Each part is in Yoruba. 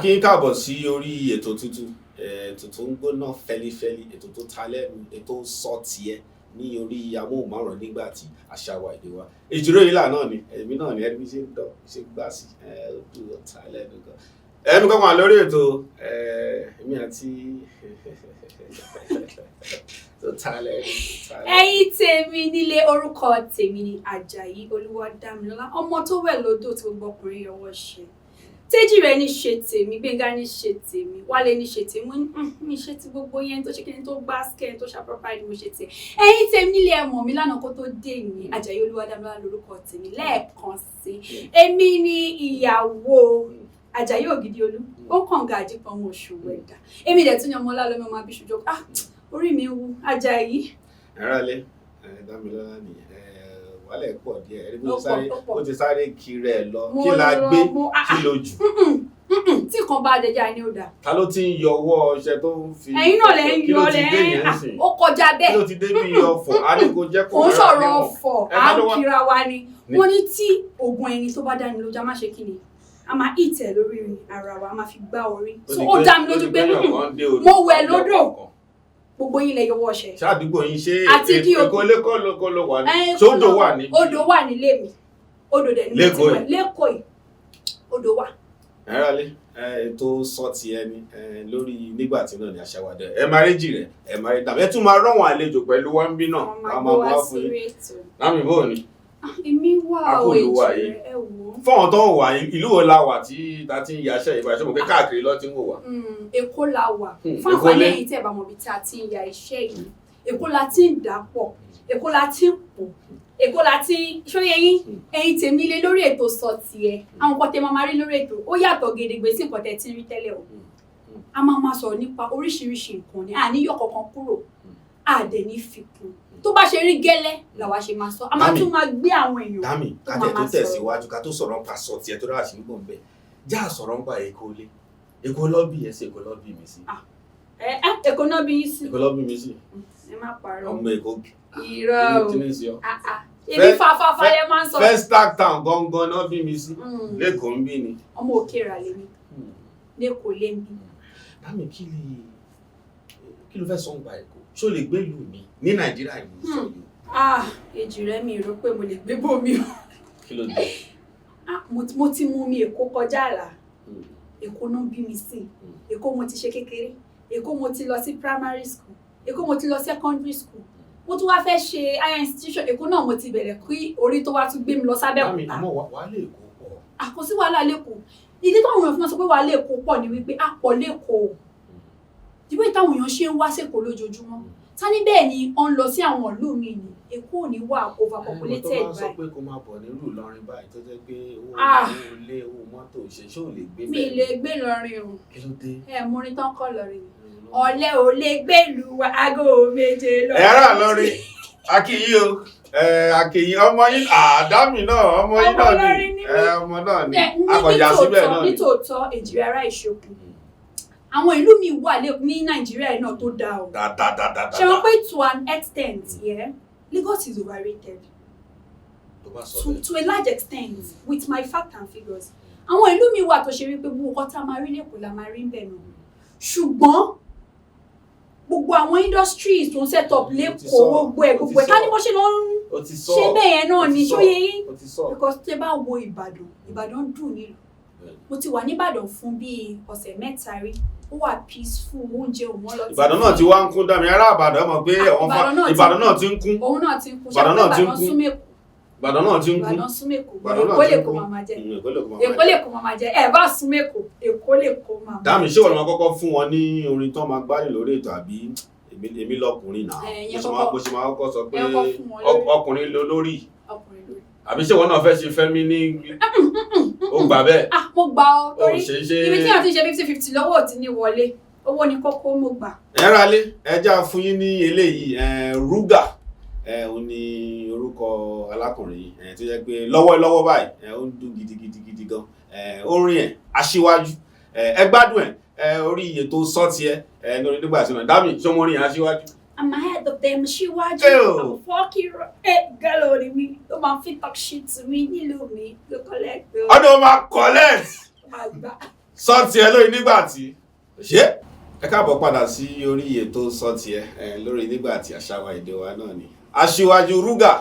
kí yín káàbọ̀ sí orí ètò tuntun ètò tó ń gbóná fẹlifẹli ètò tó ta lẹ́nu ètò sọ tiẹ̀ ní orí amóhùnmáwòrán nígbà tí àṣà wa èdè wa Ejire ìlà náà ni èmi náà ni ẹni ṣe ń dán ṣe gbà sí ojú ọ̀tá lẹ́nu gan ẹnu kan wà lórí ètò èmi àti tó ta lẹ́nu. Ẹ̀yin tèmi nílé orúkọ tèmi ni Àjàyí Damilola ọmọ tó wẹ̀ lódò tí gbogbo ọkùnrin yọwọ́ ṣe Tejire ní ṣe tèmi Gbénga ní ṣe tèmi Wálé ní ṣe tèmi mi ṣe ti gbogbo yẹn tó ṣe kíni tó gbá skẹ́ni tó ṣàpọ́páì ni mo ṣe tè ẹ̀yin tèmi nílé ẹ mọ̀ mi lánàá kó tó dé mi Àjàyí Damilola lórúkọ tèmi lẹ́ẹ̀kan sí èmi ni ìyàwó Àjàyí Ògìdìolú ó kàn ga àjípọ̀ ọmọ oṣù wẹ̀dà èmi dẹ̀ tún ní ọmọ ọlálọ́mọ ọmọ abíṣùjọ orí mi wú Àjàyí. ẹ̀rọ̀lẹ́ Damilola ni wàhálẹ̀ pọ̀ díẹ̀ ó ti sáré kiri ẹ̀ lọ kí la gbé kí ló jù. tí kan bá dẹjà ni ó dà. ta ló ti ń yọ ọwọ́ ọṣẹ tó ń fi. ẹ̀yin náà lẹ ń yọ lẹ ó kọjá bẹ́ẹ̀. kí ló ti dé bí ọ̀fọ̀ adéko jẹ́ kó. kò ń sọ̀rọ̀ ọ̀fọ̀ à ń kira wa ni wọ́n ní tí oògùn ẹni tó bá dání lójú a máa ṣe kí ni a máa ìtẹ̀ lórí ara wa a máa fi gbá orí so ó dá mi lójú pé mo wẹ̀ lódò gbogbo yín lẹ yọwọ́ ọṣẹ. ṣáàdúgbò yín ṣe èkó lẹ́kọ́ ló wà ní sódò wà ní. odò wà nílé mi odò dẹ̀ ní lẹ́kọ̀ọ́ yìí odò wà. ẹ̀rọ̀lẹ́ ètò sọ ti ẹni lórí Nigbati náà ni àṣàwádẹ ẹ máa rí Ejire ẹ máa rí Dami ẹ tún máa rọ̀wọ̀n àlejò pẹ̀lú wa ń bí náà ká máa wá fún yín lámì bò ní. èmi wà ó Ejire ẹ wò ó. fọ́wọ́n tó ń wà ìlú wo la wà tí ta ti ń yaṣẹ́ ìbáṣẹ́ mọ̀ pé káàkiri lọ́ ti ń wò wá. Èkó la wà fún àǹfààní ẹ̀yin tẹ́ bá mọ̀ bí tí a ti ń ya iṣẹ́ yìí Èkó la ti ń dà pọ̀ Èkó la ti ń pò Èkó la ti ń ṣóyẹ yín ẹ̀yin tèmi lé lórí ètò sọ tiẹ̀ àwọn nǹkan tẹ́ máa rí lórí ètò ó yàtọ̀ gedegbe sí nǹkan tẹ́ ti ń rí tẹ́lẹ̀ o a máa sọ̀rọ̀ nípa oríṣiríṣi nǹkan ni àníyàn kankan kúrò àdẹ̀ ní fikún tó bá ṣe rí gẹ́lẹ́ làwa ṣe máa sọ a máa tún máa gbé àwọn èèyàn. Dami kájẹ tó tẹ̀síwájú ká tó sọ̀rọ̀ nípa sọ tiẹ̀ tó dára sí nígbọ̀n bẹ́ẹ̀ já sọ̀rọ̀ nípa Èkó lé Èkó lọ́bì ẹ̀ sí Èkó lọ́bì mi sí. Èkó náà bí yín sí. Èkó lọ́bì mi sí. ẹ má parọ́ ọmọ Èkó. irọ́ o ibi fàfàfà lẹ máa ń sọ. first tag town gangan náà bí mi sí lẹ́kọ̀ọ́ ń bí ni. ọmọ Òkèèrà lè mi lẹ́kọ̀ọ́ lé mi. Dami kí ló fẹ́ sọ nípa Èkó ṣó lè gbé ìlú mi ní Nàìjíríà yìí sọ yìí. Ejire mi rò pé mo lè gbé bòmí o. kí ló dé. mo ti mú mi Èkó kọjá àlà Èkó náà bí mi sí Èkó mo ti ṣe kékeré Èkó mo ti lọ sí primary school Èkó mo ti lọ secondary school mo tún wá fẹ́ ṣe higher institution Èkó náà mo ti bẹ̀rẹ̀ kí orí tó wá tún gbé mi lọ sábẹ́òkúta. àmọ́ wàhálà Èkó pọ̀. àkọsí wàhálà lẹ́kọ̀ọ́ ìdí táwọn èèyàn fi máa sọ pé wàhálà Èkó pọ̀ ni wípé a pọ̀ lẹ́kọ̀ọ́ ìdíwé táwọn èèyàn ṣe ń wá sẹ́kọ̀ọ́ lójoojúmọ́ ta ní bẹ́ẹ̀ ni ó ń lọ sí àwọn ìlú mi ni Èkó ò ní wà overpopulated báyìí. tó bá sọ pé kó máa bọ̀ nílùú Ìlọrin báyìí tó jẹ́ pé owó ilé owó mọ́tò ṣe ò lè gbé bẹ́ẹ̀. mi lè gbé Ìlọrin o kí ló dé. mo ní tán kọ́ Ìlọrin ọ̀lẹ ò lè gbèlú aago méje lọ. ẹ̀rọ Ìlọrin akíyí o akíyí ọmọ yín Dami náà ọmọ yín náà ni ọmọ náà ni akọ̀jà síbẹ̀ náà ni. nítòótọ́ Ejire ará Ìṣòkun àwọn ìlú mi wà ní Nàìjíríà náà tó dáa o. ṣe wọ́n pé to an extent Lagos is overrated to a large extent with my facts and figures. àwọn ìlú mi wà tó ṣe wípé gbogbo nǹkan tá a máa rí lẹ́kọ̀ọ́ la máa rí ń bẹ̀ náà ṣùgbọ́n gbogbo àwọn industries tó ń set up lẹ́kọ̀ọ́ gbogbo ẹ̀ ká ní bó ṣe lọ ń ṣe bẹ́ẹ̀ yẹn náà ní ṣóyè yín because tẹ́ bá wo Ìbàdàn dùn nílùú mo ti wà ní Ìbàdàn fún bíi ọ̀sẹ̀ mẹ́ta rí ó wà peaceful oúnjẹ òun lọ. Ìbàdàn náà ti wá ń kún Dami ará Ìbàdàn mọ̀ pé Ìbàdàn náà ti ń kún. òun náà ti ń kún Ìbàdàn náà ti ń kún. Ìbàdàn náà ti ń kún. Ìbàdàn súnmẹ́kù Èkó lè kó máa jẹ Èkó lè kó máa jẹ ẹ bá súnmẹ́kù Èkó lè kó máa jẹ. Dami ṣé wọn máa kọ́kọ́ fún wọn ní orin tán máa gbádùn lórí ètò àbí èmi lọkùnrin náà bó ṣe máa kọ́kọ́ sọ pé ọkùnrin lórí àbí ṣé wọn náà fẹ́ ṣe fẹ́mi ní ó gbà bẹ́ẹ̀. mo gbà ọ torí ibi tí wọn ti ṣe 50-50 lọ́wọ́ ò ti ní wọlé owó ni kókó mo gbà. ẹ ra lé ẹja fún yín ní eléyìí Ruga ó ní orúkọ alákùnrin tó jẹ́ pé lọ́wọ́lọ́wọ́ báyìí ó ń dún gidigidi gan orin ẹ̀ aṣíwájú ẹ gbádùn ẹ̀ orí ètò sọ́ọ̀tì ẹ̀ ní orin Nigbati náà Dami ṣé mo rin aṣíwájú. I'm ahead of them aṣíwájú I'm fucking girl orí mi tó máa fi talk shit to me nílùú mi ló collect. ọdún máa collect. sọ tiẹ̀ lórí Nigbati ṣé ẹ káàbọ̀ padà sí orí ètò sọ tiẹ̀ lórí Nigbati àṣà wa èdè wa náà ni aṣíwájú rúgà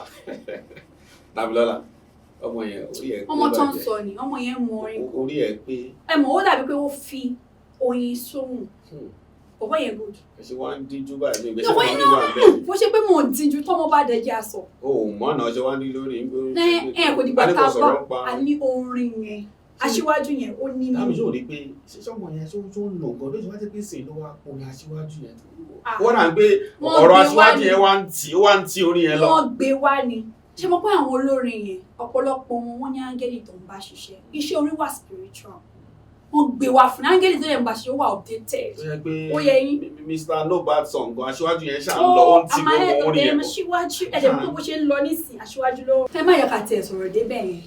Damilola ọmọ yẹn orí ẹ pé ọmọ tó ń sọ ni ọmọ yẹn mọ orin orí ẹ pé ẹ mọ̀ ó dàbí pé ó fi oyin sóhùn bọ̀bọ̀ yẹn good. ẹ ṣe wá ń díjú báyìí ní ìgbésẹ̀ ìgbésẹ̀ kan nígbà bẹ́ẹ̀. bó ṣe pé mò ń díjú tọ́mọ bá dẹjẹ́ aṣọ. o mọ̀nà ṣe wá ń dí lórí kò dìgbà tá a bá a ní orin yẹn aṣíwájú yẹn ó ní dáàmì yóò rí pé ṣíṣọ́mọ yẹn tó ń lò gan lóṣù wá jẹ́ pé sèé ló wá orin aṣíwájú yẹn. wọ́n náà gbé ọ̀rọ̀ aṣíwájú yẹn wá ń tí orin yẹn lọ. wọ́n gbé wá ni ṣe mọ̀ pé àwọn olórin yẹn ọ̀pọ̀lọpọ̀ wọn ní áńgẹ́lì tó ń bá ṣiṣẹ́ iṣẹ́ orin wà spiritual wọ́n gbé wá fún áńgẹ́lì tó yẹ ń bá ṣiṣẹ́ wà updated ó yẹ yín. Mr. No Bad Song gan aṣíwájú yẹn ṣáà ń lọ ó ń tí gbogbo orin yẹn. aṣíwájú ẹ̀jẹ̀ mú tó bó ṣe ń lọ nísìn aṣíwájú lọ́wọ́. ẹ má yọ ká tiẹ̀ sọ̀rọ̀ débẹ̀ yẹn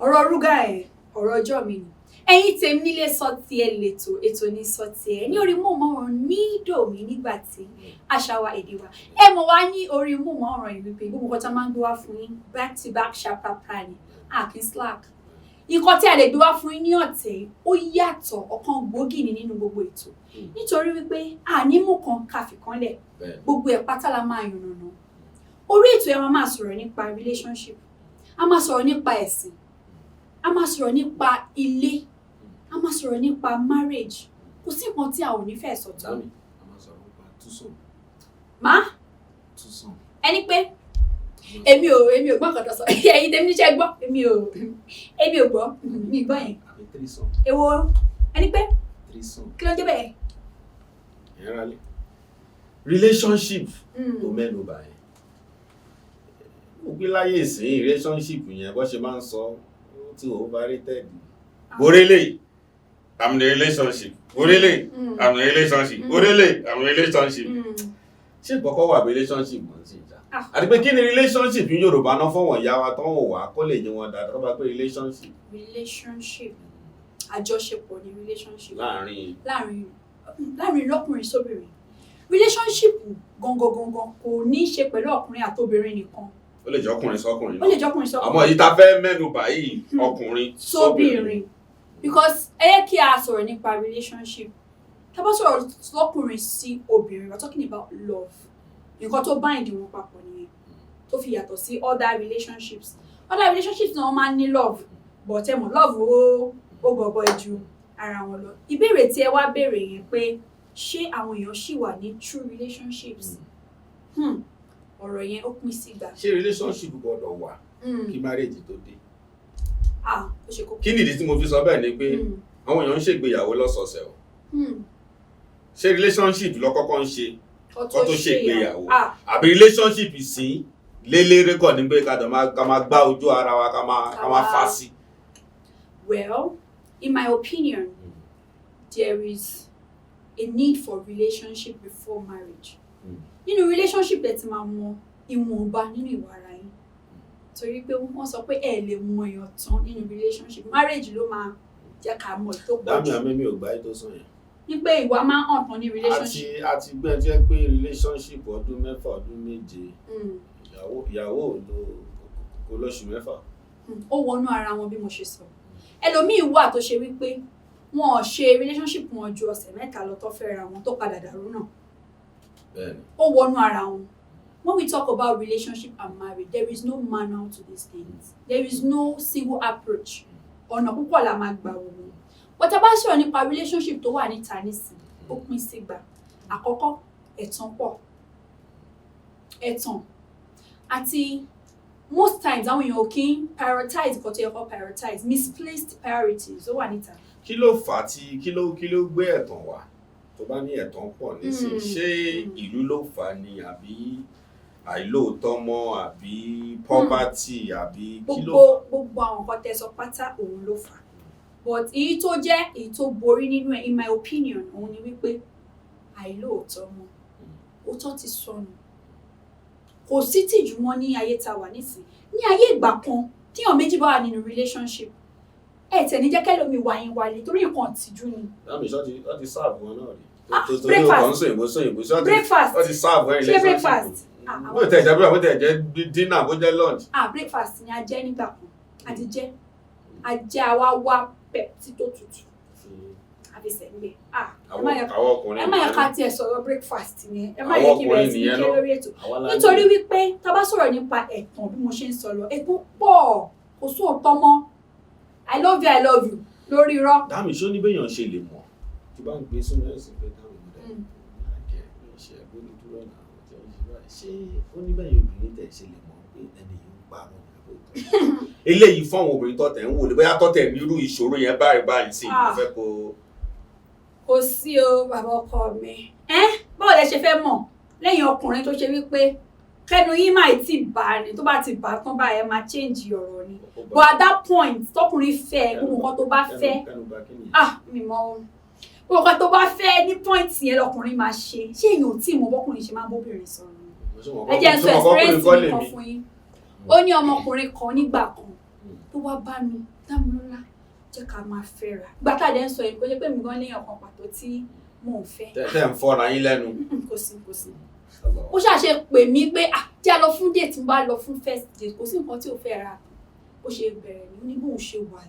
ọ̀rọ̀ rúgà ẹ̀ ọ̀rọ̀ ọjọ́ mi ni ẹ̀yin tèmi nílé sọ tiẹ̀ lẹ́tọ̀ ètò ní sọ tiẹ̀ ní orí móhùnmáwòrán Nídòmí Nigbati àṣà wa èdè wa ẹ mọ̀ wá ní orí móhùnmáwòrán yìí wípé gbogbo nǹkan tá máa ń gbé wá fún yín back to back ṣapapa ni àkín slack nǹkan tí a lè gbé wá fún yín ní ọ̀tẹ̀ ó yàtọ̀ ọ̀kan gbòógì ní nínú gbogbo ètò nítorí wípé ànímú kan káfí kan lẹ̀ gbogbo ẹ̀ pátá la máa yànnàná orí ètò ẹ̀ máa sọ̀rọ̀ nípa relationship a máa sọ̀rọ̀ nípa ẹ̀sìn a máa sọ̀rọ̀ nípa ilé a máa sọ̀rọ̀ nípa marriage kò sí nǹkan tí a ò ní fẹ́ sọ̀tọ̀. Dami a máa sọ̀rọ̀ nípa túsàn. Má ẹni pé èmi ò gbọ́ nǹkan tó sọ ẹ̀yin tèmi níṣẹ́ gbọ́ èmi ò gbọ́ mi gbọ́ yẹn. àbí tírísàn. èwo ẹni pé tírísàn. kí ló jẹ́ bẹ́ẹ̀. ẹ̀yìn rálẹ̀ relationship tó mẹ́nu bà yẹn ó gbé láyé ìsìn relationship yẹn bó ṣe máa ń sọ tí overrated borele I'm in a relationship borele I'm in a relationship borele I'm in a relationship ṣé ìkọ́kọ́ wà bí relationship mọ̀ sí ìjà àti pé kí ni relationship ní Yorùbá náà fọwọ́n ìyá wa tán wò wá kó lè yé wọn dáadáa tó bá pé relationship àjọṣepọ̀ ni relationship láàrin lọ́kùnrin sóbìnrin relationship gangan kò ní í ṣe pẹ̀lú ọkùnrin àtobìnrin nìkan ó lè jẹ́ ọkùnrin sọ́kùnrin náà ó lè jẹ́ ọkùnrin sọ́kùnrin àmọ́ èyí tá fẹ́ mẹ́nu bà yìí ọkùnrin sóbìnrin because ẹ yẹ kí a sọ̀rọ̀ nípa relationship tá bá sọ̀rọ̀ lọ́kùnrin sí obìnrin we're talking about love nǹkan tó bind wọn papọ̀ nìyẹn tó fi yàtọ̀ sí other relationships náà máa ń ní love but ẹ mọ̀ love ó gọbọi ju ara wọn lọ ìbéèrè tí ẹ wá béèrè yẹn pé ṣé àwọn èèyàn ṣì wà ní true relationships ọ̀rọ̀ yẹn ó pín sí gbà. ṣé relationship gbọ́dọ̀ wà kí marriage tó dé. ó ṣe kókó. kí nìdí tí mo fi sọ bẹ́ẹ̀ ni pé àwọn èèyàn ń ṣègbéyàwó lọ́sọ̀ọ̀sẹ̀ o ṣé relationship lọ́kọ́kọ́ ń ṣe kó tó ṣègbéyàwó àbí relationship sí lélẹ́rẹ́ kọ́ ní pé ká máa gbá ojú ara wa ká máa fà sí. Well, in my opinion, there is a need for relationship before marriage. Nínú relationship ẹ ti máa mọ ìwọ̀nba nínú ìwà ara yín torí pé wọ́n sọ pé ẹ lè mọ èèyàn tán nínú relationship marriage ló máa jẹ́ ká mọ̀ tó pọ̀ jù. Dáàmì àmì ò gbá ètò sàn yẹn. ní pé ìwà máa ń hàn tán ní relationship. àti gbẹ́ jẹ́ pé relationship ọdún 6 ọdún 7 ìyàwó kò lóṣù 6. ó wọnú ara wọn bí mo ṣe sọ ẹlòmíì wà tó ṣe wípé wọn ò ṣe relationship wọn ju ọ̀sẹ̀ 3 lọ tó fẹ́ra wọn tó padà dàrú náà. Ó wọnú ara wọn. When we talk about relationship and marriage, there is no manual to these things. There is no single approach. Ọ̀nà púpọ̀ la máa gbà wò. But tá bá sọ̀rọ̀ nípa relationship tó wà níta nísìn, ó pín sí gbà. Àkọ́kọ́, ẹ̀tàn pọ̀. Ẹ̀tàn. Àti most times àwọn èèyàn ò kí ń prioritize nǹkan tó yẹ kó prioritize. Misplaced priorities ó wà níta. Kí ló fà á tí kí ló gbé ẹ̀tàn wá? Tó bá ní ẹ̀tàn pọ̀ nísìn ṣé ìlú ló fà á ni àbí àìlóòótọ́ mọ́ àbí poverty àbí kí ló fà á? Gbogbo àwọn nǹkan tẹ́ sọ pátá òun ló fà á. But èyí tó jẹ́ èyí tó borí nínú ẹ̀ in my opinion òun ni wípé àìlóòótọ́ mọ́ òótọ́ ti sọnù. Kò sí tìjú mọ́ ní ayé tá wà nísìn. Ní ayé ìgbà kan tíyàn méjì bá wà nínú relationship tẹ̀ ní jẹ́ kẹ́lómi wà yín wálé torí nǹkan tìjú ni. Láàmì ṣọ́ ti sáàbù wọn náà rí. Breakfast. Ó ti sáàbù wọn ṣé breakfast? Bó tẹ̀ jẹ́ bó tẹ̀ jẹ́ dinner bó jẹ́ lunch. Breakfast ni a jẹ nígbà kan àti jẹ àwa wá pepsi tó tutù àfi sẹ́ńgbẹ́ ẹ àwọn má yẹ ká tiẹ̀ sọ̀rọ̀ breakfast yẹn ẹ má yẹ kí bẹ̀rẹ̀ sí ní ké lórí ètò nítorí wípé tá a bá sọ̀rọ̀ nípa ẹ̀tàn bí mo ṣe ń sọ lọ ẹ̀tàn pọ̀ kò sóòótọ́ mọ́ I love you lórí irọ́. Dámi ṣó ní béèyàn ṣe lè mọ̀ tí bá ń gbé sínú ẹ̀sìn pé táwọn ọmọdé àjẹ́ ìṣe ẹ̀gbọ́n dúró náà ṣé ó ní bẹ́ẹ̀ obìnrin tẹ̀ ṣe lè mọ̀ pé ẹni yìí ń pa àwọn ìyàwó eléyìí fún àwọn obìnrin tọ́tẹ̀ ń wò lè bóyá tọ́tẹ̀ nírú ìṣòro yẹn báyìí sí ìfẹ́ kó. kò sí o bàbá ọkọ mi báwo lẹ ṣe fẹ́ mọ̀ lẹ́yìn ọkùnrin tó ṣe wípé kẹnu yín máa ti bà ní tó bá ti bà tán báyìí ẹ máa change ọ̀rọ̀ ni but at that point tọkùnrin fẹ́ gbogbo nǹkan tó bá fẹ́ mi mọ gbogbo nǹkan tó bá fẹ́ ní point yẹn lọkùnrin máa ṣe ṣé èèyàn ò tí ì mọ bọ́kùnrin ṣe máa bóbìnrin sọ̀rọ̀ ẹ jẹ́ sọ experience mi kan fún yín ó ní ọmọkùnrin kan nígbà kan tó wá bá mi Damilola jẹ́ ká máa fẹ́ra gbàtà dẹ́ ń sọ èyí kó jẹ́ pé mi gan léèyàn kan pàtó tí mò ń fẹ́. tẹ́ ń fọ́ra yín lẹ́nu. kò sí ó ṣàṣe pè mí pé jẹ́ a lọ fún date ń bá lọ fún first date kò sí nǹkan tí ò fẹ́ ra ó ṣe bẹ̀rẹ̀ ní bóun ṣe wà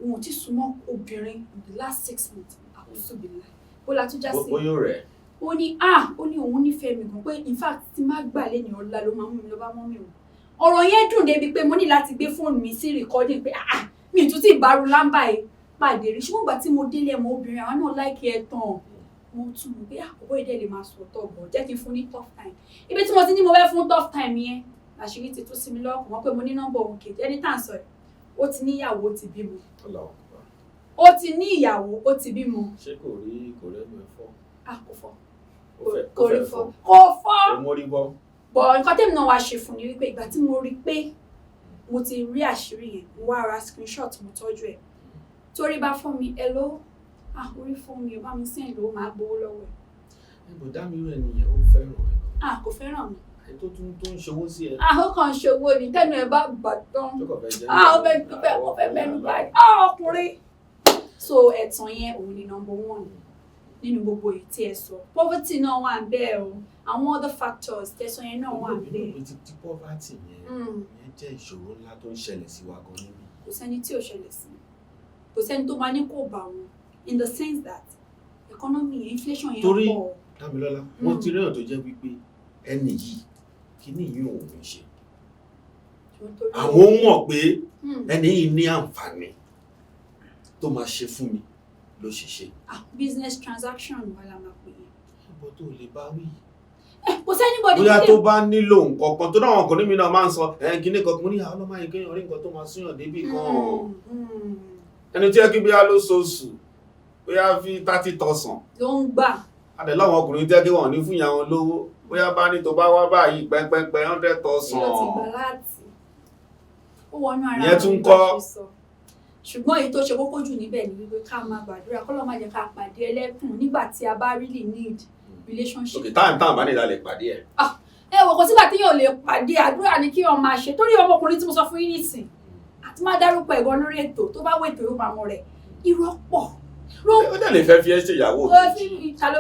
òun ti súnmọ́ obìnrin in the last 6 months àkóso bìlà bó la tún já sí bóyá rẹ̀. ó ní òun nífẹ̀ẹ́ mi gan pé in fact tí má gbà lé ní ọ̀la ló máa mú mi lọ bá mọ́ mi o ọ̀rọ̀ yẹn dùn débi pé mo ní láti gbé fóònù mi sí recording pé mi ì tún ti bàrú lámbà ẹ̀ pàdé rí ṣùgbọ́n ìgbà tí mo délé ẹ̀mọ́ obìnrin àwọn náà láìkí ẹ̀ tán mo tún mọ̀ pé àkókò ìdẹ́ lè máa sọ̀tọ̀ bọ̀ jẹ́ kí n fún ní tough time ibi tí mo ti ní mo fẹ́ fún tough time yẹn àṣírí ti tú sí mi lọ́kàn wọ́n pé mo ní nọ́mbà òun kejì ẹni tá à ń sọ ẹ̀ ó ti ní ìyàwó ó ti bímọ ó ti ní ìyàwó ó ti bímọ. ṣé kò rẹ́nu ẹ̀ fọ́. kò fọ́ kò rí fọ́ kò fọ́. ó mórí bọ́. bọ̀ nǹkan tẹ́mi náà wá ṣe fún ni wípé ìgbà tí mo rí pé mo ti rí àṣírí yẹn mo wá ra screenshot mo tọ́jú ẹ̀ torí bá fọ́ mi ẹ ló orí fún mi bá mi sẹ́yìn lówó máa gbowó lọ́wọ́ ẹ̀. ẹ̀bùn Dámi rẹ̀ nìyẹn ó fẹ́ràn ẹ̀. kò fẹ́ràn mi. ẹ̀ tó ń ṣòwò sí ẹ. ó kàn ń ṣòwò ni tẹ́nu ẹ̀ bá bà tán. ó fẹ́ mẹ́nu báyìí. ọkùnrin. so ẹ̀tàn yẹn òun ni number 1 nínú gbogbo èyí tí ẹ sọ poverty náà wà ń bẹ́ẹ̀ o àwọn other factors tẹ̀sán yẹn náà wà ń bẹ́ẹ̀. ti poverty yẹn jẹ́ ìṣòro ńlá tó ń ṣẹlẹ̀ sí wa gan níbí. kò sẹ́ni tí ò ṣẹlẹ̀ sí kò sẹ́ni tó máa ní kó bá wọn in the sense that economy inflation yẹn pọ̀. torí Damilola wọ́n ti ríyàn tó jẹ́ wípé ẹni yìí kíní yìí ò ń ṣe àwọn mọ̀ pé ẹni yìí ní àǹfààní tó máa ṣe fún mi ló ṣe ṣe. business transaction wà la máa pè é. ẹ̀bọ̀ tó lè bá wí. kò sẹ́ni bọ́dí. bóyá tó bá nílò nǹkan kan tó náà ọkùnrin mi náà máa ń sọ kíní kan mo ní àwọn ọlọ́mọ ayé kéèyàn rí nǹkan tó máa súnyàn débì kan ẹni tí ẹ kí bóyá lóṣooṣù bóyá fi 30,000 ló ń gbà. adẹ láwọn ọkùnrin tí ẹ kí wọn ní fún ìyá wọn lówó bóyá bá ní tó bá wá báyìí pẹ́pẹ́pẹ́ 100,000. ìlọ ti gbà láti ó wọnú ara ìyẹn tún kọ́. ṣùgbọ́n èyí tó ṣe kókó jù níbẹ̀ ni wípé ká máa gbàdúrà kọ́lọ́ má jẹ́ ká pàdé ẹlẹ́kùn nígbà tí a bá really need relationship. ok táwọn bá nílá lè pàdé ẹ. ẹ wò kò sígbà tí yóò lè pàdé àdúrà ni kí wọn máa ṣe torí ọmọkùnrin tí mo sọ fún yín nísìn àti máa dárúkọ ẹ̀gbọ́n lórí ètò tó bá wètò yóò máa mọ rẹ̀ irọ́ pọ̀. ó dẹ̀ lè fẹ́ fi ẹ́ ṣe ìyàwó kejì. ta ló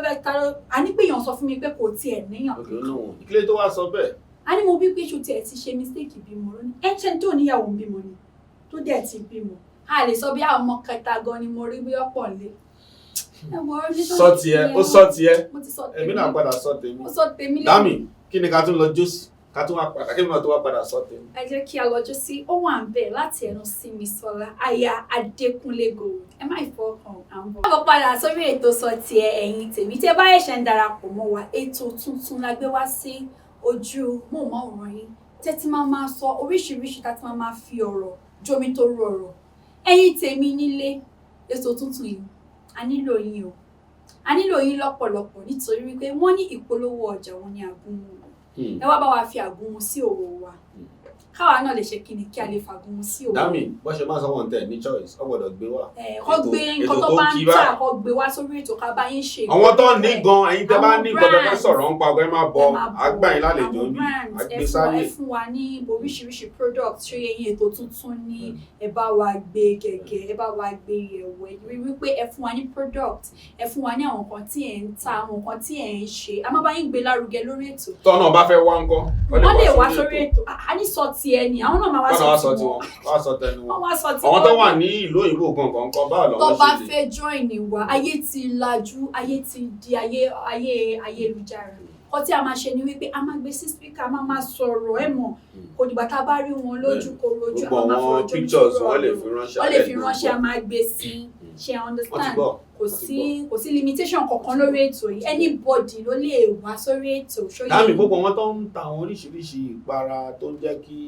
a ní pé èèyàn sọ fún mi pé kò tiẹ̀ níyàn. ok olóhùn ìkílẹ̀ tó wá sọ bẹ́ẹ̀. a ní mo bí pé ṣo tiẹ̀ ti ṣe mistake bímọ lónìí ẹ̀ ń ṣe tó níyàwó ń bímọ ni tó dẹ̀ ti bímọ a lè sọ bí àwọn ọmọ kẹta gan ni mo rí bí ọ̀pọ̀ lé. sọ tiẹ̀ ó sọ tiẹ̀ èmi náà padà sọ tèmi. ó sọ tèmi lẹ́yìn. Dami kí ni ká tún lọ jó sí ká tún wá padà kí ni tó wá padà sọ tèmi. ẹ jẹ́ kí a lọ́jọ́ sí ó wà ń bẹ̀ láti ẹnu sí mimisola aya Adékúnlé Gold ẹ má ìfọkàn àǹbọ̀. káàbọ̀ padà sórí ètò sọ tiẹ̀ ẹ̀yin tèmi tí ẹ bá ẹ̀ṣẹ̀ ń darapọ̀ mọ́ wa ètò tuntun la gbé wá sí ojú móhùnmáwòrán yín tẹ́tí máa sọ oríṣiríṣi tá ti máa fi ọ̀rọ̀ jómi tó rú ọ̀rọ̀ ẹ̀yin tèmi nílé ètò tuntun yìí a nílò yín o a nílò yín lọ́pọ̀lọpọ̀ nítorí wípé wọ́n ní ìpolówó ọjà wọn ní àgúnmu ẹ wá bá wa fi àgúnmu sí òwò wa káwa náà lè ṣe kíni kí a lè fàgúnmu sí òwò. Dami bó ṣe máa sọ wọn tẹ ní choice ọ gbọ́dọ̀ gbé wá. kọ gbé nǹkan tó bá ń tà kọ gbé wá sórí ètò ká bá yín ṣe. àwọn tó ní gan ẹ̀yin tẹ́ bá ní gbọ́dọ̀ fẹ́ sọ̀rọ̀ ń pa ọgbẹ má bọ àgbà yín lálejò bí àgbésáyé. ẹ fún wa ní oríṣiríṣi product ṣé yẹyin ètò tuntun ní ẹ bá wa gbé gẹ́gẹ́ ẹ bá wa gbé yẹ̀wò ẹ rí wípé ẹ fún wa ní product ẹ fún wa ní àwọn nǹkan tí ẹ ń ta àwọn nǹkan tí ẹ ń ṣe a máa bá yín gbé lárugẹ lórí ètò. tọ́nà bá fẹ́ wá ńkọ́ wọ́n lè wá sórí ètò a ní sọ tiẹ̀ ni àwọn náà máa wá sọ tiwọn. wá sọ tẹnu wọn. wọ́n wá sọ tiwọn. àwọn tó wà ní ìlú òyìnbó gangan kan báwo lọ́wọ́ ṣe lè. tó bá fẹ́ join wa ayé ti lajú ayé ti di ayélujára kọ́ tí a máa ṣe ni wípé a máa gbé sí speaker máa sọ̀rọ̀ ẹ̀ mọ̀ kò dìgbà tá a bá rí wọn lójú kò rojú a máa fọ̀rọ̀ ojú pictures wọ́n lè fi ránṣẹ́ a máa gbé sí ṣe understand kò sí limitation kankan lórí ètò yìí anybody ló lè wá sórí ètò ṣóyè. dáàmì gbogbo wọn tó ń ta àwọn oríṣiríṣi ìpara tó ń jẹ́ kí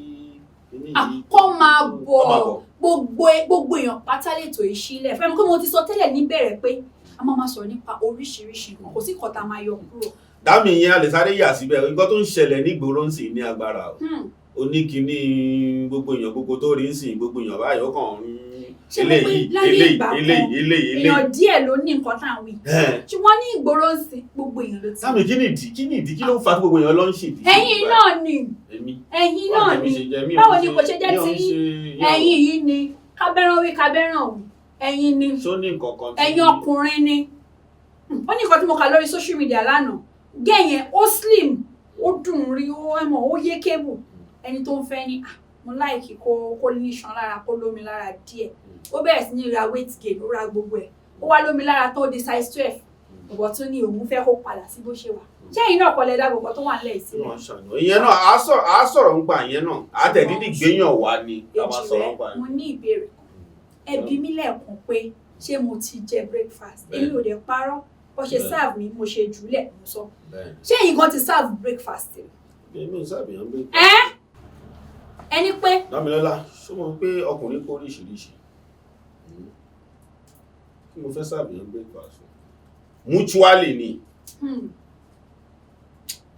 kọ́ máa bọ̀ gbogbo èèyàn pátá lètò ìṣílẹ̀ fẹ́mi kó mo ti sọ tẹ́lẹ̀ níbẹ̀rẹ̀ pé a máa sọ̀rọ̀ nípa oríṣiríṣi nǹkan kò sí nǹkan tá a máa yọ kúrò. dáàmì yẹn a lè sáré yà síbẹ̀ nǹkan tó ń ṣẹlẹ̀ nígboro ń sìn ní agbára o oníkíní gbogbo èèyàn gbogbo tó rí ń sìn gbogbo èèyàn báyọ̀ kàn ń eléyìí èèyàn díẹ̀ ló ní nǹkan tá à ń wí ṣùgbọ́n ní ìgboro ń sìn gbogbo èèyàn ló ti. dáàmì kí ni ìdí kí ló ń fa gbogbo èèyàn lọ ń ṣèdí. ẹ̀yin náà ni báwo ni kò ṣe jẹ́ ti ẹ̀yin yìí ni kábẹ́ràn wí ẹ̀yin ni ẹ̀yin ọkùnrin ni ó ní nǹkan tí mo kà lórí social media lánàá gẹ̀yẹn ó slim ó dùn rí ó ẹ̀mọ̀ ó yé kébù ẹni tó ń fẹ́ ní mo láìkí kó ní iṣan lára kó lómi lára díẹ̀ ó bẹ̀rẹ̀ sí ní ra weight gain ó ra gbogbo ẹ̀ ó wá lómi lára tó di size 12 ọ̀bọ̀ tún ní òun fẹ́ kó padà sí bó ṣe wà ṣé ẹ̀yin náà kọlẹ̀ dá gbogbo tó wà nílẹ̀ ìsílẹ̀. ìyẹn náà á sọ̀rọ̀ nípa ìyẹn náà á tẹ̀dídì gbéyàn wá ni ká máa sọ̀rọ̀ nípa ìyẹn. mo ní ìbéèrè kan ẹbí mi lẹ́ẹ̀kan pé ṣé mo ti jẹ breakfast èmi ò dẹ̀ parọ́ bó ṣe serve mi mo ṣe jùlẹ̀ mo sọ ṣé ẹ̀yin kan ti serve breakfast. èmi ò sábì yàn breakfast. ẹni pé. Damilola ṣó mọ̀ pé ọkùnrin kó oríṣiríṣi kí mo fẹ́ sábì yàn breakfast mutually ni.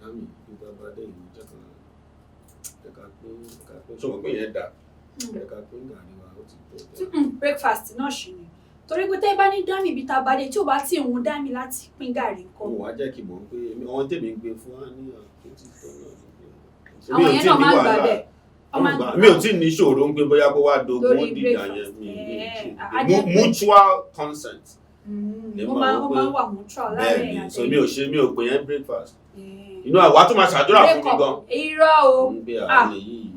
dami nígbà bá dé ìlú jẹ́ka pé ṣó mọ̀ pé yẹn dà jẹ́ka pé gàrí wa ó ti tó. breakfast náà ṣì ni torí pé tẹ́ bá ní dámì ibi tá a bá dé tí ò bá tí òun dámì láti pín gàrí nǹkan. mo wá jẹ́ kí n mọ̀ pé àwọn tèmi gbé fún wa ní àtúntì tó náà. àwọn yẹn náà máa ń gbà bẹ́ẹ̀. mi ò tí ní ṣòro ń gbé bóyá kó wá dogun ó dìjà yẹn mutual consent. ó máa ń wà mutual láàrin àtẹ̀yìn. so mi ò pè yẹn breakfast. inú àwa tún máa ṣàdúrà fún mi gan. irọ́ o. ń gbé àlè yìí.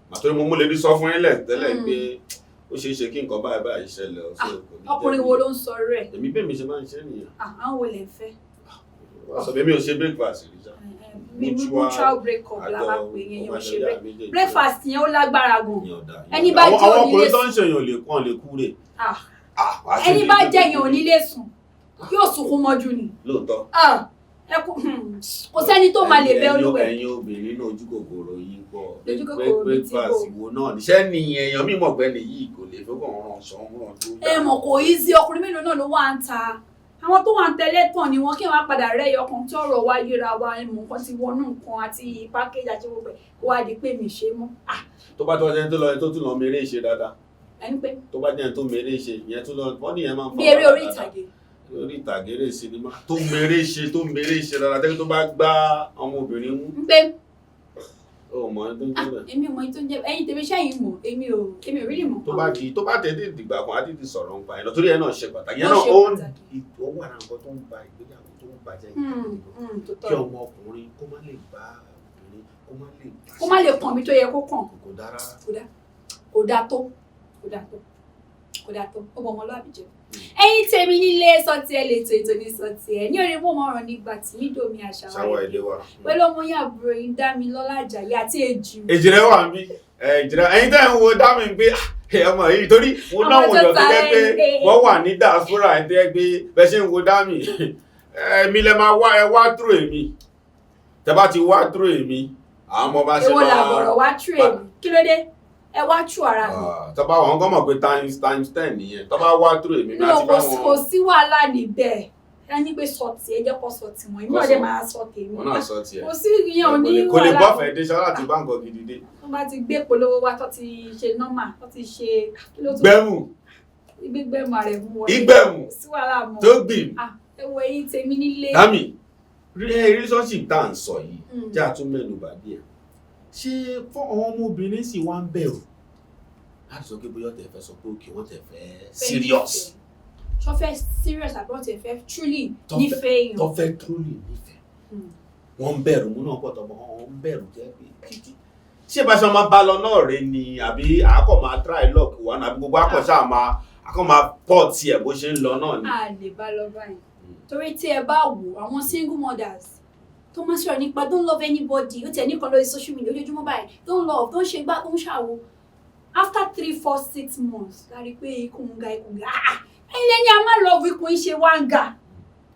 màtúrò mo mú lè rí sọ fún yín tẹ́lẹ̀ pé ó ṣeé ṣe kí nǹkan báyìí ṣẹlẹ̀ ọkùnrin wo ló ń sọ rẹ̀. èmi bẹ́ẹ̀ mi ṣe máa ń ṣe nìyẹn. àwọn wo lè fẹ́. sọ pé mi ò ṣe breakfast rí sá. mutual break up la máa pè yẹn yóò ṣe breakfast yẹn ó lágbára gan. ẹni bá jẹ́ àwọn onílé ọkùnrin tó ń ṣèyàn lè kàn lè kúrè. ẹni bá jẹ́ yẹn onílé sùn yóò sunkún mọ́jú ni. lóòótọ́. kò sẹ́ni tó máa lè bẹ olúwẹ̀. ẹ̀yin obìnrin náà ojú kòkòrò yìí pọ̀. ojú kòkòrò mi ti bò. breakfast wo náà níṣẹ́ ni èèyàn mímọ̀ pé nìyí kò lè fẹ́ kàn ràn sọ́run tó. ẹ mọ̀ kò easy ọkùnrin mélòó náà ló wà ń ta àwọn tó wà ń tẹ̀lé tàn ni wọ́n kí wọ́n padà rẹ́ ọkàn tí ọ̀rọ̀ wa yíra wa ẹ̀mọ̀ nǹkan ti wọnú nǹkan àti package àti gbogbo ẹ̀ kó wá di pé mi ṣe mọ́. tó bá tó jẹ́ tó lọ tó tún lọ mèrè ṣe dáadáa. ẹni pé. tó bá jẹ́ tó mèrè ṣe ìyẹn tó lọ wọ́n nìyẹn máa ń fọ́. bí eré orí ìtàgé. orí ìtàgé rè sinimá tó mèrè ṣe dáadáa tẹ́lẹ̀ tó bá gbá ọmọbìnrin mú. ń pé. o mọ ẹni tó ń jẹ bẹ́ẹ̀. èmi ò mọ ẹni tó ń jẹ ẹ̀yin tèmi ṣẹ́yìn mọ̀ èmi ò rí mọ̀. tó bá tètè dìgbà kan á tètè sọ̀rọ̀ nípa ẹ̀ lọ torí ẹ̀ náà ṣe pàtàkì ẹ̀ náà ó wà náà nǹkan tó ń ba ìgbéyàwó tó ń bàjẹ́ yìí kí ọmọ ọkùnrin kó má lè bá obìnrin kó má lè kàn mí tó yẹ kó kàn. kò dá rárá. kò dá tó ó bọ ọmọlúwàbí jẹ. ẹ̀yin tèmi nílé sọtì ẹ lè tó ètò ní sọtì ẹ ní orí mọ́ ọ̀rọ̀ Nigbati mídòmí àṣàwọ̀ èdè wa pẹ̀lú ọmọ yín àbúrò yín Damilola Àjàyí àti Ejire wà mí Ejire ẹ̀yin tẹ́ ń wo Dami pé ọmọ yìí torí mo náà wò lọ tó jẹ́ pé wọ́n wà ní diaspora ẹ̀ tẹ́ pé bẹ́ẹ̀ ṣe ń wo Dami èmi lẹ máa wá ẹ wá through èmi tẹ́ bá ti wá through èmi àwọn ọmọ bá ṣe máa. èwo làbọ̀rọ̀ wá through èmi kí ló dé ẹ wá tú ara mi. tọ́ba wọn kọ́ mọ̀ pé times 10 nìyẹn tọ́ba wá through èmi láti bá wọn. kò sí wàhálà níbẹ̀ ẹ ní pé sọtì ẹ jẹ́ kó sọtì wọn èmi náà dẹ̀ máa sọ tèmi. wọn náà sọ tiẹ̀. kò sí ìyẹn ò ní wàhálà. kò lè bọ́fẹ̀ẹ́ dé ṣọlá àti báńkì gidi dé. wọ́n bá ti gbé polówó wá tó ti ṣe nọ́mà tó ti ṣe. gbẹ́mù. gbẹ́mù rẹ̀ mú wọlé. ìgbẹ́mù sí wàhálà mọ́. tó gbìm. ẹ wo eyín tèmi nílé. Dami relationship tá à ń sọ yìí jẹ́ àtúnmẹ́nu bàbí ẹ̀ ṣé fún àwọn ọmọbìnrin sì wá ń bẹ̀rù láti sọ pé bóyá tẹ̀ fẹ́ sọ pé òkè wọ́n tẹ̀ fẹ́ serious. tó fẹ́ serious àbí wọ́n tẹ̀ fẹ́ truly nífẹ̀ẹ́ yàn. tó fẹ́ truly nífẹ̀ẹ́ wọ́n ń bẹ̀rù mú náà pọ̀ tọmọ wọn ń bẹ̀rù jẹ́ pé títí ṣé bá ṣe máa bá lọ náà rè ni àbí àákọ̀ máa try luck wà náà àbí gbogbo àkọ̀ṣà máa pọ̀ tiẹ̀ bó ṣe ń lọ náà ni. a lè bá lọ báyìí torí tí ẹ bá wò àwọn single mothers tó máa sọ̀rọ̀ nípa don't love anybody ó tẹ̀ nìkan lórí social media ojoojúmọ́ báyìí don't love don't ṣe gbá don't ṣàwo after 3, 4, 6 months láti pé ikùn ga ẹ̀yin lẹ́ni a máa lọ ikùn yín ṣe wá ń ga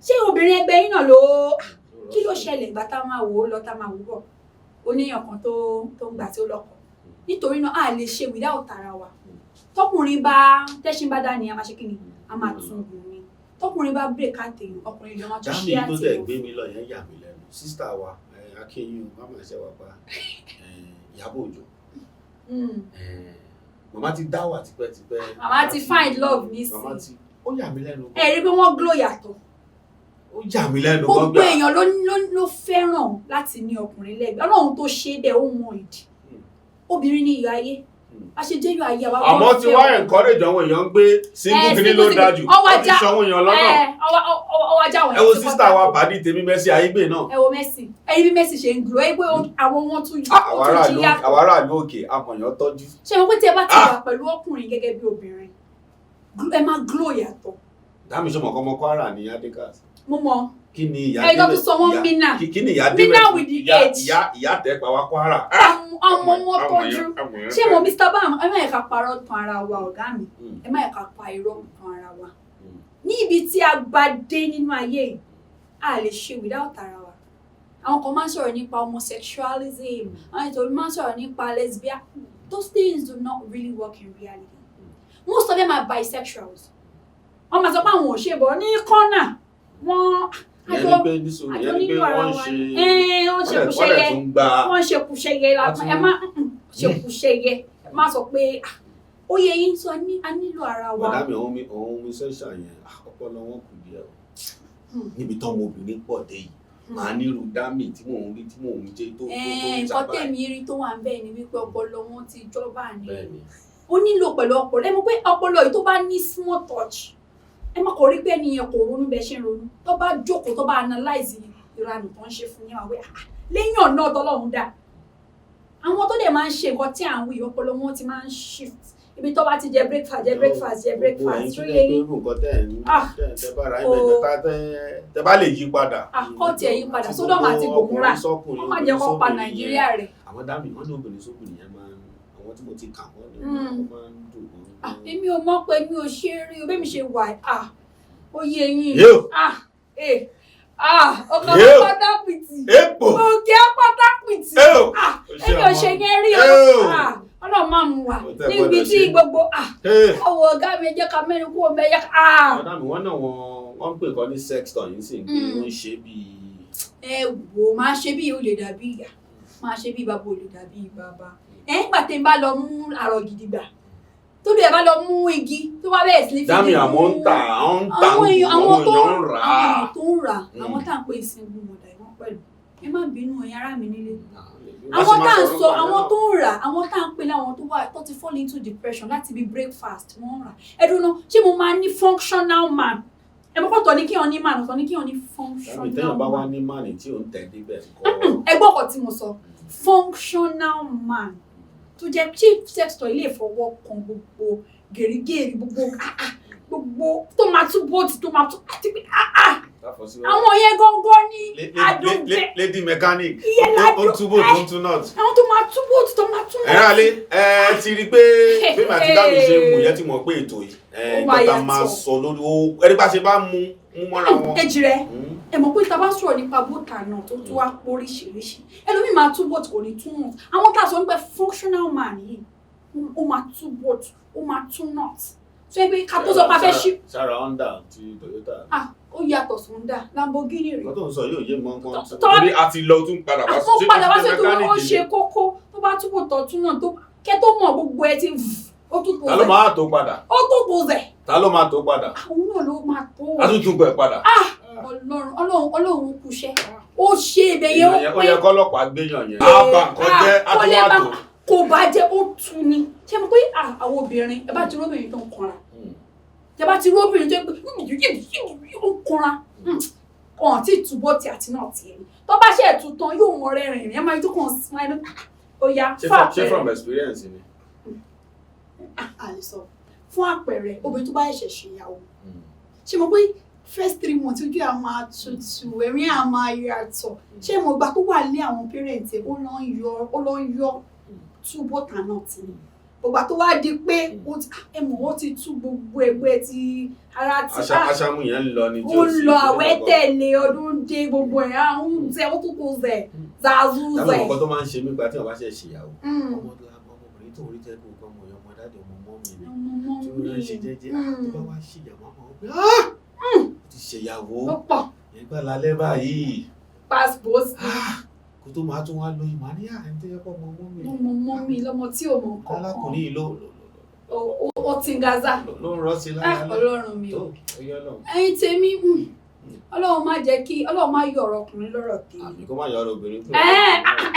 ṣé obìnrin ẹgbẹ́ yín náà ló kí ló ṣẹlẹ̀ ìgbà tá máa wò ó lọ tá máa wò bọ̀ oníyàn kan tó ń gbà tí ó lọ́kọ nítorí náà a lè ṣe without ara wa tọkùnrin bá tẹ́sìn bá dání a máa ṣe kí ni a máa tún gùn ni tọkùnrin bá break àtẹ̀yìn ọkùnrin ló máa tún ṣe àtẹ̀yìn. dáàmì tó dẹ̀ gbé mi lọ yẹn yà mí lẹ́nu sísítà wa akínyìn mama ṣe wà pa Ìyábọ̀ Òjó màmá ti dá wà tipẹ́tipẹ́. màmá ti find love nísìnyí. ó yà mí lẹ́nu. ẹ rí i pé wọ́n glow yàtọ̀. ó yà mí lẹ́nu. gbogbo èèyàn ló fẹ́ràn láti ní ọkùnrin lẹ́gbẹ̀ẹ́ ọlọ́run tó ṣe bẹ́ẹ̀ ó mọ ìdí obìnrin ní iyọ̀ ayé a ṣe jẹ́ iyọ̀ ayé àwa. àmọ́ tí wàá encourage àwọn èèyàn gbé single kìíní ló dájú ó ti ṣọwọ́ èèyàn lọ́nà. ọwájà wọn. ẹ wo sísítà wa pàdé tèmi Mercy Aigbe náà. ẹ wo Mercy ẹyin bí Mercy ṣe ń glow ẹ pé àwọn wọn tún yí. àwọn aráàlú òkè amọ̀yàn tọ́jú. ṣé wọn pé tí ẹ bá ti wà pẹ̀lú ọkùnrin gẹ́gẹ́ bí obìnrin ẹ máa glow yàtọ̀. dáàmì sọmọ kọ́ ọmọ Kwara ní Adekas. mo mọ. kí ni ìyá débẹ̀ ẹ̀yọ́ tó sọ wọ́n Mina kí ni ìyá débẹ̀ Mina with the age. ìyá tẹ́ pa wá Kwara. ọmọ wọn tọ́jú ṣé mo Mr. Bam ẹ má yẹ ká parọ́ tan ara wa ọ̀gá mi ẹ má yẹ ká pa irọ́ tan ara wa ní ibi tí a bá dé nínú ayé yìí a lè ṣe without ara wa àwọn kan máa ń sọ̀rọ̀ nípa homosexualism àwọn ìtòrí máa ń sọ̀rọ̀ nípa lesbian those things do not really work in reality most of them are bisexuals wọ́n máa sọ pé àwọn ò ṣe bọ̀ ní kọ́nà wọ́n àjọ nínú ara wa wọ́n ṣe kùṣẹ́yẹ ẹ má ṣe kùṣẹ́yẹ ẹ má sọ pé ó yẹ yín sọ a nílò ara wa. bàdá mi òun mi sẹ́ṣà yẹn ọpọlọ wọn kù díẹ̀ o níbi tán ọmọbìnrin pọ̀ dé yìí màá nírú dámì tí mò ń rí tí mò ń jẹ tó nǹkan tèmi rí tó wà ń bẹ́ẹ̀ ni wípé ọpọlọ wọn ti jọba ni ó nílò pẹ̀lú ọpọlọ ẹ mọ̀ pé ọpọlọ yìí tó bá ní small touch ẹ má kò rí pé ẹnìyẹn kò ronú bẹ́ẹ̀ ṣe ń ronú tó bá jókòó tó bá analyze ìranù tó ń ṣe fún yẹn wà wẹ́ lẹ́yìn ọ̀nà tọ́lọ́run dá àwọn tó dẹ̀ máa ń ṣe nǹkan tí à ń wí ọpọlọ wọn ti máa ń shift ibi tó bá ti jẹ breakfast tó yẹ yín tẹ bá lè yí padà. àkọ́tì ẹ̀ yí padà Sódómù àti Gòmórà wọ́n máa jẹ́ kó pa Nàìjíríà rẹ̀. àwọn dábì wọn ní obìnrin sóbìnrin yẹn máa ń àwọn tí mo ti kà wọ́n ní wọ́n máa ń dùn wọ́n. èmi ò mọ̀ pé mi ò ṣe é rí o bẹ́ẹ̀ mi ṣe wà ó yẹ yín ọkọ̀ pátá pìtì òkè pátá pìtì èmi ò ṣe yẹn rí o ọlọ́run máa mú wa níbi tí gbogbo ọwọ́ ọ̀gá mi jẹ́ ká mẹ́rin kú ọmọ ẹ̀yà. ọ̀dà mi wọ́n náà wọ́n ń pè kọ́ ní sexton yìí sì ń pè wọ́n ṣe bíi. ẹ wò máa ṣe bí olè dàbí ìyá máa ṣe bí bàbá olè dàbí bàbá nígbà tí n bá lọ mú àrọ̀ gidi gbà tó lè bá lọ mú igi tó bá bẹ̀rẹ̀ sí ní fi dámì àwọn ń tà àwọn èèyàn tó ń rà á tó ń rà àwọn tá à ń pè ìsinmi mọ̀dà ìwọ̀n pẹ̀lú ẹ má bínú ẹ̀yin ará mi nílé àwọn tá à ń sọ àwọn tó ń rà àwọn tá à ń pè láwọn tó wà tó ti fall into depression láti bí breakfast wọ́n rà ẹdùn náà ṣé mo máa ní functional man ẹ mọ́ pọ̀tọ̀ ní kí wọ́n ní man ọ̀tọ̀ ní kí wọ́n ní functional man. tẹ́yàn bá wá ní man tí ò ń tẹ̀ níbẹ̀ kọ́. ẹgbọ́n kan tí mo sọ functional man tó jẹ́ chief sextor ilé ìfọwọ́ kan gbogbo gèrègèrè gbogbo tó máa tún bóòtù tó máa tún àti pé àwọn yẹn gángan ní àdúgbò lady mechanic ó túbò tó ń tún náà. àwọn tó máa tún bóòtù tó máa tún náà. ẹ̀rọ alẹ́ ẹ ti rí i pé bẹ́ẹ̀ àti dábì ṣe mú yẹn ti mọ̀ pé ètò yìí ìjọba máa sọ lórí ẹni bá ṣe bá mú mọ́ra wọn. Ejire ẹ mọ̀ pé tá a bá sọ̀rọ̀ nípa bóòtà náà tó tún wá póríṣiríṣi ẹlòmíì máa tún bóòtù kò ní tún náà àwọn tá a sọ nípa functional man yìí ó máa tún bóòtù ó máa tún náà so ebi ká tó sọ pa fẹ́ ṣí. sára Honda ti Toyota. ó yàtọ̀ sí Honda Lamborghini rẹ̀. nǹkan tó ń sọ yóò yé mọ́ nǹkan torí a ti lọ tún padà wá sí. àwọn padà wá sí tó ó ṣe kókó tó bá túbọ̀ tọ́tún náà tó kẹ́ tó mọ̀ gbogbo ẹ ti ó tún tó zẹ̀. ta ló máa tó padà. ó tún tó zẹ̀. ta ló máa tó padà. àwọn náà ló máa tó. a tún tún gbẹ padà. Ọlọ́run kúṣẹ́ ó ṣe ibẹ̀ yẹn ó pẹ́. ó yẹ kọ́lọ́pàá gbéyàn yẹn. àbá nǹkan jẹ́ àtúwàtò. kò bá jẹ́ ó tu ni ṣé mo pé àwọn obìnrin ẹ bá ti róbìnrin tó ń kanra ẹ bá ti róbìnrin tó ń kanra kàn tí túbọ̀ tí àti náà tiẹ̀ ni tó bá ṣe ẹ̀tún tán yóò mọ rẹ́rìn rìn ẹ máa tó kàn smile ó yá fún ṣé àpẹẹrẹ from experience ni. àìsàn fún àpẹẹrẹ obìnrin tó bá ẹ̀ṣẹ̀ ṣèyàwó ṣé mo pé first 3 months ojú à máa tutù ẹ̀rín à máa yàtọ̀ ṣé mo gbà tó wà ní àwọn parents ẹ̀ ó lọ ń yọ túbọ̀ tànà tì ní ògbà tó wá di pé ó ti tú gbogbo ẹgbẹ́ ti ara ti aṣámú yẹn ń lọ ní tí ó lọ àwẹ̀ tẹ̀lé ọdún dé gbogbo ẹ̀ àwọn ṣe ó tún kó zẹ̀ zazu zẹ̀. táwọn ọkọ tó máa ń ṣe nígbà tí wọn bá ṣe ṣèyàwó ọmọbìnrin tó rí tẹ́kù ọmọ ọmọ ọmọ dáàdì ọmọ mọ́mì ni tí wọ́n ń ṣe jẹ́jẹ́ tó bá wá ṣèyàwó ọmọ ọgbẹ́ ó ti ṣèyàwó nígbà lálẹ́ báyìí passport kó tó máa tún wá lóyún màá ní àárín tó yẹ kó ọmọ mọ́mì lọ́mọ tí ò mọ̀ nǹkan alákùnrin yìí ó ti ń gaza ló ń rọ́ sí lára ọlọ́run mi ò ẹ̀yin tèmi ọlọ́run má jẹ́ kí ọlọ́run má yọ ọ̀rọ̀ ọkùnrin lọ́rọ̀ tèmi. àbí kó má yọ ọ̀rọ̀ obìnrin tó.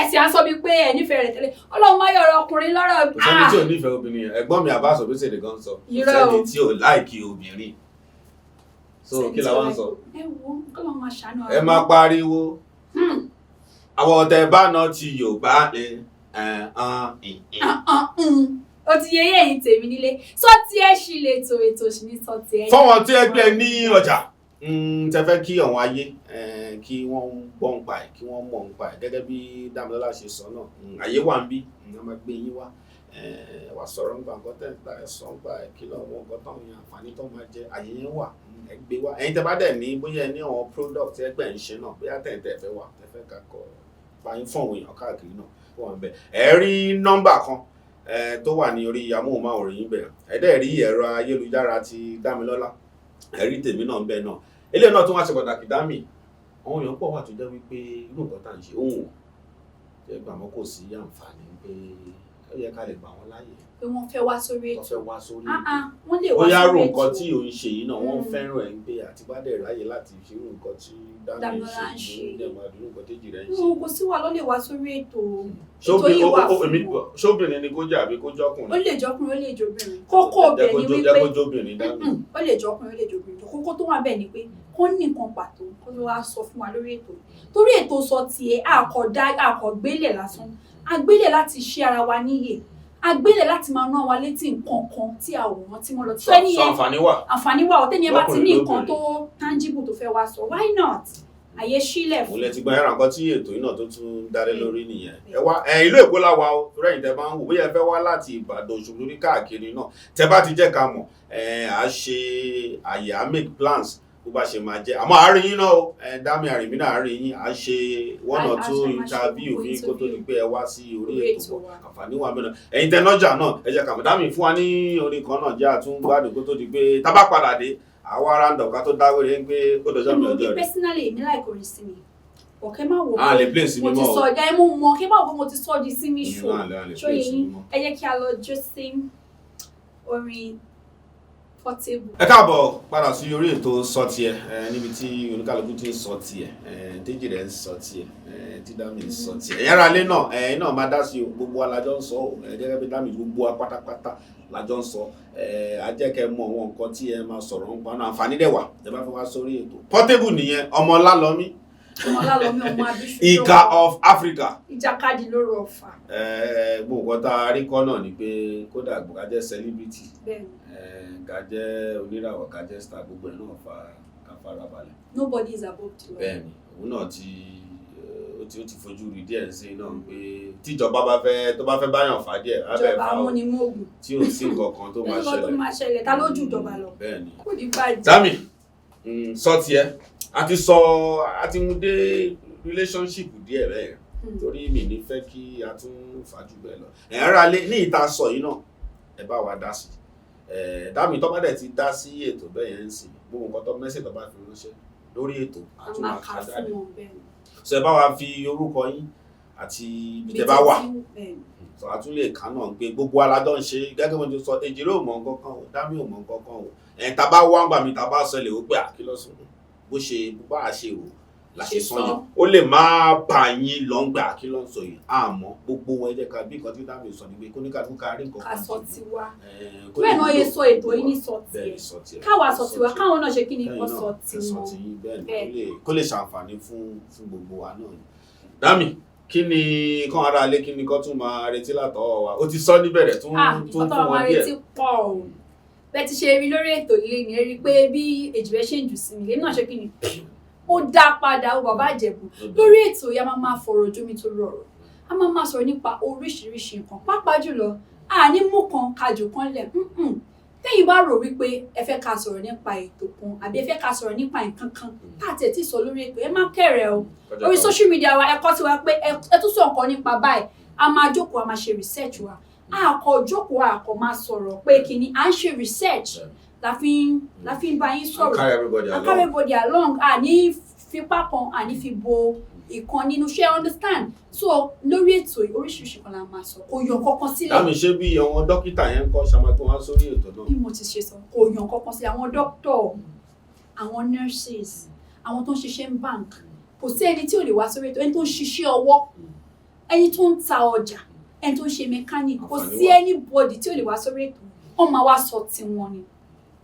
ẹ̀sìn à ń sọ bíi pé ẹ̀ nífẹ̀ẹ́ rẹ̀ tẹ́lẹ̀ ọlọ́run má yọ ọ̀rọ̀ ọkùnrin lọ́rọ̀. kò sẹ́ni tí ò nífẹ̀ẹ́ obìnrin yẹn ẹ̀gbọ́n mi àbá sọ̀bí ṣèlè gan sọ kò sẹ́ni tí ò láìkí obìnrin. so kí la wá ń sọ. ẹ wo ọlọ́run máa ṣàánú ẹ máa pariwo àwọn ọ̀tẹ̀ bá náà ti Yorùbá ó ti yẹ yẹ̀yìn tèmi nílé sọ́tí ẹ̀ ṣì lè tó ètò òṣì ní sọ́tí ẹ̀. fọwọ́n tí ẹ gbé ní ọjà tẹ fẹ́ kí àwọn ayé kí wọ́n gbọ́ ń pa ẹ̀ kí wọ́n mọ̀ ń pa ẹ̀ gẹ́gẹ́ bí Damilola ṣe sọ náà ayé wà ń bí wọ́n máa gbé yín wá wà sọ̀rọ̀ nípa nǹkan tẹ̀ ń ta ẹ̀sọ́ ń pa ẹ̀ kí lọ́wọ́ nǹkan táwọn èèyàn àǹfààní tó máa jẹ ayé yẹn wà ẹ gbé wá ẹ̀yin tẹ bá dẹ̀ ní bóyá ẹ ní àwọn product ẹgbẹ́ ń ṣe náà bóyá tẹ̀ ń tẹ̀ fẹ́ wà tẹ̀ fẹ́ kakọ̀ báyìí fún àwọn èèyàn káàkiri náà fún wọn bẹ́ẹ̀ ẹ rí nọ́mbà kan tó wà ní orí amóhùnmáwòrán yín bẹ̀rẹ̀ ẹ dẹ̀ rí ẹ̀rọ ayélujára ti Damilola ẹ rí tèmi náà ń bẹ náà eléyìí náà tún wá ṣe pàtàkì dámì àwọn èèyàn pọ̀ wà tó jẹ́ wípé irú nǹkan tá à ń ṣe òun ṣe gbà mọ́ kò sí àǹfààní pé ó yẹ ká lè gbà wọ́n láàyè pé wọ́n fẹ́ wá sórí ètò wọ́n fẹ́ wá sórí wọ́n lè ètò wá bóyá sórí rò ètò nǹkan tí ò ń ṣe yìí náà wọ́n fẹ́ràn ẹ̀ ń pé àti bá dẹ̀ ráyè láti ṣe irú nǹkan tí dámì Damilola ń ṣe ṣe ní ẹ̀mọ́ àdúró nǹkan tí Ejire ń ṣe. kò sí wà ló lè wá sórí ètò yìí wà fún ṣóbìnrin ni kó jẹ́ àbí kó jọ́kùnrin. ó lè jọkùnrin ó lè jọbìnrin kókó ọbẹ̀ ni wípé jẹ́ kó jóbìnrin dámì. ó lè jọkùnrin ó lè jọbìnrin kókó tó wà bẹ́ẹ̀ ni pé kó ní nǹkan pàtó kó ló wá sọ fún wa lórí ètò torí ètò sọ tiẹ̀ àkọ́gbélẹ̀ lásán agbélẹ̀ láti ṣe ara wa níyè agbélẹ̀ láti máa rán wa létí nǹkan kan tí a ò rántí mọ́ lọ tí ẹni yẹn àǹfààní wà ọ̀tẹ́ni ẹ bá ti ní nǹkan tó tangible tó fẹ́ wá sọ why not àyè sílẹ̀ fún. mo lẹ ti gbọ́ ẹran kan tí ètò yìí náà tó tún dálé lórí nìyẹn ẹ wá ìlú Èkó la wà o torí ẹ̀yin tẹ́ bá ń wò bóyá ẹ fẹ́ wá láti Ìbàdàn Òṣogbo lórí káàkiri náà tẹ́ bá ti jẹ́ ká mọ̀ à ṣe àyè à make plans bó bá ṣe máa jẹ àmọ́ àárín yín náà o Dami àrìmí náà àárín yín à ṣe 1 or 2 interview fún kó tó di pé ẹ wá sí orí ètò àǹfààní wà mí náà ẹ̀yin tẹnájà náà ẹ jẹ́ ká mọ̀ Dami fún wa ní orin kan náà jẹ́ àtúngbádùn kó tó di pé tá bá padà dé àwa aráńdọ̀ ká tó dáwọ́rẹ́ ń pé kó dọjọ́ mi ọjọ́ rẹ̀. personally èmi láì kọrin sí mi ọ̀kẹ́ máa wò lè play sí mi mọ́ mo ti sọ ọjà ẹ mú mọ kí máa wò mo ti sọ di sí mi ṣó ṣóyè yín ẹ jẹ́ kí a lọ jó sí orin Portable. Ẹ káàbọ̀ padà sí orí ètò sọ tiẹ̀ níbi tí oníkálukú ti ń sọ tiẹ̀ Ejire ń sọ tiẹ̀ tí Dami ń sọ tiẹ̀ ẹ̀yára alẹ́ náà ẹ̀yin náà máa dá sí gbogbo alájọ́ ń sọ gẹ́gẹ́ bí Dami gbogbo wa pátápátá lájọ́ ń sọ ajẹ́kẹ́ mọ àwọn nǹkan tí ẹ máa sọ̀rọ̀ ń pa náà àǹfààní dẹ̀ wà ẹ bá fẹ́ wá sórí ètò Portable nìyẹn ọmọ Ọlálọ́mí ọmọ abisu Ìkà of Africa ìjàkadì lóru Ọ̀fà. Gbogbo nǹkan tá a rí kọ́ náà ni pé kódà ká jẹ́ celebrity ká jẹ́ oníràwọ̀ ká jẹ́ star gbogbo ẹ̀ náà ká fara balẹ̀. Nobody is above the law. Bẹ́ẹ̀ni òun náà ó ti fojú rí díẹ̀ sí náà pé tíjọba tó bá fẹ́ báyàn fà díẹ̀ abẹ́ ìjọba amúnimóògùn tí ò sí nǹkan kan tó máa ṣẹlẹ̀ ta lójú ìjọba lọ. Bẹ́ẹ̀ni kò ní bàjẹ́. Dami sọ tiẹ̀ a ti mú dé relationship díẹ̀ bẹ́ẹ̀ torí mi ní fẹ́ kí a tún fàájú bẹ́ẹ̀ lọ ẹ̀rọ alẹ́ ní ìta sọ yìí náà ẹ bá wa dá sí Dami tó bá dẹ̀ ti dá sí ètò bẹ́ẹ̀ yẹn ń sìn gbogbo nǹkan tó mẹ́sẹ̀ tó bá fi ránṣẹ́ lórí ètò àtúnwá jáde so ẹ bá wa fi orúkọ yín àti ibi tẹ́ bá wà so a tún lè kà náà pé gbogbo alájọ ń ṣe gẹ́gẹ́ bí mo ti sọ Ejire ò mọ nǹkan kan o Dami ò mọ nǹkan kan o tá bá wá ń gbà mí tá bá sọ lè ó pé àkílọ́sùn bó ṣe bó bá ṣe rò láṣẹ sọ yẹn ó lè má bà yín lọ ń gbà kí ló ń sọ yìí àmọ́ gbogbo wọn ẹ jẹ́ ká bí nǹkan tí Dami sọ ni pé kó ní ká rí nǹkan kan sọ tiwa bẹ́ẹ̀ náà yẹ sọ ètò yìí ní sọ tiẹ̀ káwa sọ tiwa káwọn náà ṣe kí ni kò sọ tiwọn kó lè ṣàǹfààní fún gbogbo wa náà. Dami kí ni kán ara lé kí ni kán tún máa retí látọwọ́ wa ó ti sọ níbẹ̀rẹ̀ tún fún wọn díẹ̀. bẹ́ẹ̀ ti ṣe rí lórí ètò ilé ni ẹ rí pé bí Ejire ṣe ń jù sí mi lèmi náà ṣe kí ni ó dá padà ó bàbá Ìjẹ̀bú lórí ètò yìí a máa fọ̀rọ̀ jómi tó rọrọ̀ a máa sọ̀rọ̀ nípa oríṣiríṣi nǹkan pàápàá jùlọ àní mú kan kájò kan lẹ̀ tẹ́yìn bá rò wípé ẹ fẹ́ ká sọ̀rọ̀ nípa ètò kan àbí ẹ fẹ́ ká sọ̀rọ̀ nípa nǹkan kan táàtì ẹ̀ tí sọ lórí ètò ẹ má kẹ̀rẹ̀ o orí social media wa ẹ kọ́ sí wa pé ẹ tún sọ nǹkan nípa báyìí a máa jókòó a máa ṣe research wa a kò jókòó a kò máa sọ̀rọ̀ pé kíní à ń ṣe research la fi ń bá yín sọ̀rọ̀ carry everybody along àní fipá kan àní fi bo ìkan nínú ṣe understand so lórí ètò oríṣiríṣi kan la máa sọ kò yàn kankan sílẹ̀. láàmì ṣé bí àwọn dókítà yẹn ń kọ́ ṣàmàtó wá sórí ètò náà. bí mo ti ṣe sọ kò yàn kankan sílẹ̀ àwọn dókítà àwọn nurses àwọn tó ń ṣiṣẹ́ ń bank kò sí ẹni tí ò lè wá sórí ètò ẹni tó ń ṣiṣẹ́ ọwọ́ ẹni tó ń ta ọjà ẹni tó ń ṣe mechanic kò sí anybody tí ò lè wá sórí ètò wọ́n máa wá sọ tiwọn ni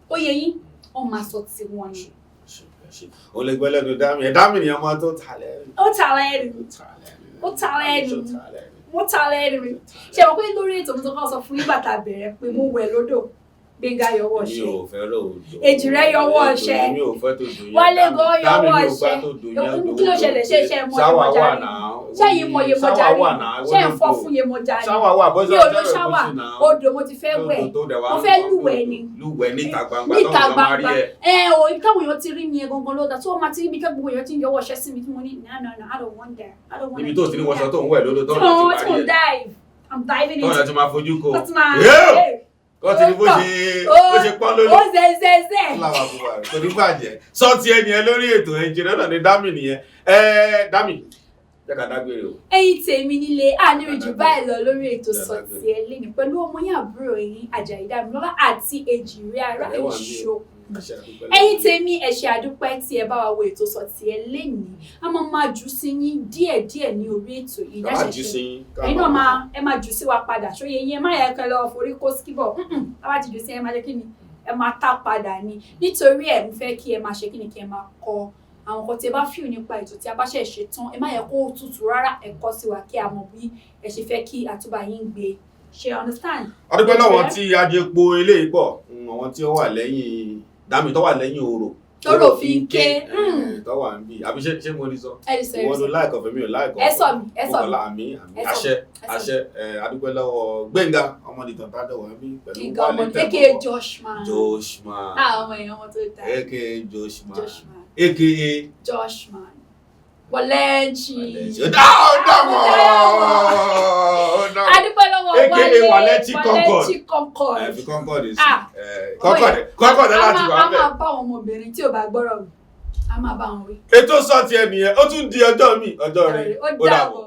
ó yẹ yín wọ́n máa sọ tiwọn ni. o lè gbọ́ lẹ́nu dámì ni ọmọ tó ta lẹ́nu. ó ta lẹ́nu ṣe mọ̀ pé lórí ètò mi tó kọ́ sọ fún nígbà tá a bẹ̀rẹ̀ pé mo wẹ̀ lódò Gbénga yọwọ́ ṣe Ejire yọwọ́ ṣe Wálé gan yọwọ́ ṣe kí ló ṣẹlẹ̀ ṣe iṣẹ́ mọ Yemọja ni ṣé yìí mọ Yemọja ni ṣé ń fọ́ fún Yemọja ni mi ò lọ ṣáwà odò mo ti fẹ́ wẹ̀ mo fẹ́ lúwẹ̀ẹ́ ni níta gbangba o ibi táwọn èèyàn ti rí mi gangan ló dá tí wọ́n máa ti rí ibi tí gbogbo èèyàn ti ń yọwọ́ ṣẹ́ sí mi tí mo ní no I don't want that. ibi tó ti ní wọṣọ tó ń wẹ̀ lódò tó ń láti parí ẹ̀ I'm diving into tó ń láti máa fojú kó kọ́ ti ní bó ṣe pọ́n lórí. ó zẹ́zẹ́zẹ́. láwa bùbá torí bàjẹ́ sọ́ọ̀tì ẹni ẹ lórí ètò Ejire náà ní Dami nìyẹn Dami jẹ́ ká dágbére o. ẹ̀yin tèmi nílé àníríjù báyìí lọ lórí ètò Sọ̀tì ẹ lẹ́nu pẹ̀lú ọmọ yín àbúrò yín Àjàyí Damilola àti Ejire ará ìṣó. ẹ̀yin tèmi ẹ ṣé àdúpẹ́ tí ẹ bá wa wo ètò Sọ̀tì ẹ lẹ́nu a máa jù sí yín díẹ̀díẹ̀ ní orí ètò yìí dáṣẹṣẹ ẹ̀yin náà ẹ máa jù sí wa padà ṣóyè yín ẹ má yẹ kẹ́ lọ forí kó skibọ a bá ti jù sí ẹ máa jẹ́ kí ni ẹ máa tá padà ni nítorí ẹ ń fẹ́ kí ẹ máa ṣe kí ni kí ẹ máa kọ àwọn nǹkan tí ẹ bá fíù nípa ètò tí a bá ṣe ṣe tán ẹ má yẹ kó tutù rárá ẹ kọ sí wa kí a mọ̀ bí ẹ ṣe fẹ́ kí àtúbà yín gbé ṣe understand. ọdún pẹ́ lọ́wọ́ tí ajẹpo eléyìí pọ̀ àwọn tí ó wà lẹ́yìn Dami tó wà lẹ́yìn orò tóró fi ń ké tó wà ń bì àbí ṣé mo ní sọ ìwọ ìwọ ló láìkọ̀ fẹ́mi ò láìkọ̀ ẹ sọ mi àmì àṣẹ adúpẹ́ lọ́wọ́ Gbénga ọmọdétàn tá a dọ̀wọ́ ẹbí pẹ̀lú wálé tẹ̀mọ́ aka Joshman ọmọ èèyàn wọn tó ta aka Joshman aka Joshman Wọlẹ́jì adúpẹ́ lọ́wọ́ Wálẹ́jì Concord fi Concord sí Concord láti wà bẹ́ẹ̀. a máa bá àwọn ọmọbìnrin tí ò bá gbọ́rọ̀ wí a máa bá wọn wí. ètò Sọ̀tì ẹ nìyẹn ó tún di ọjọ́ mi ọjọ́ rẹ̀ ó dàbọ̀.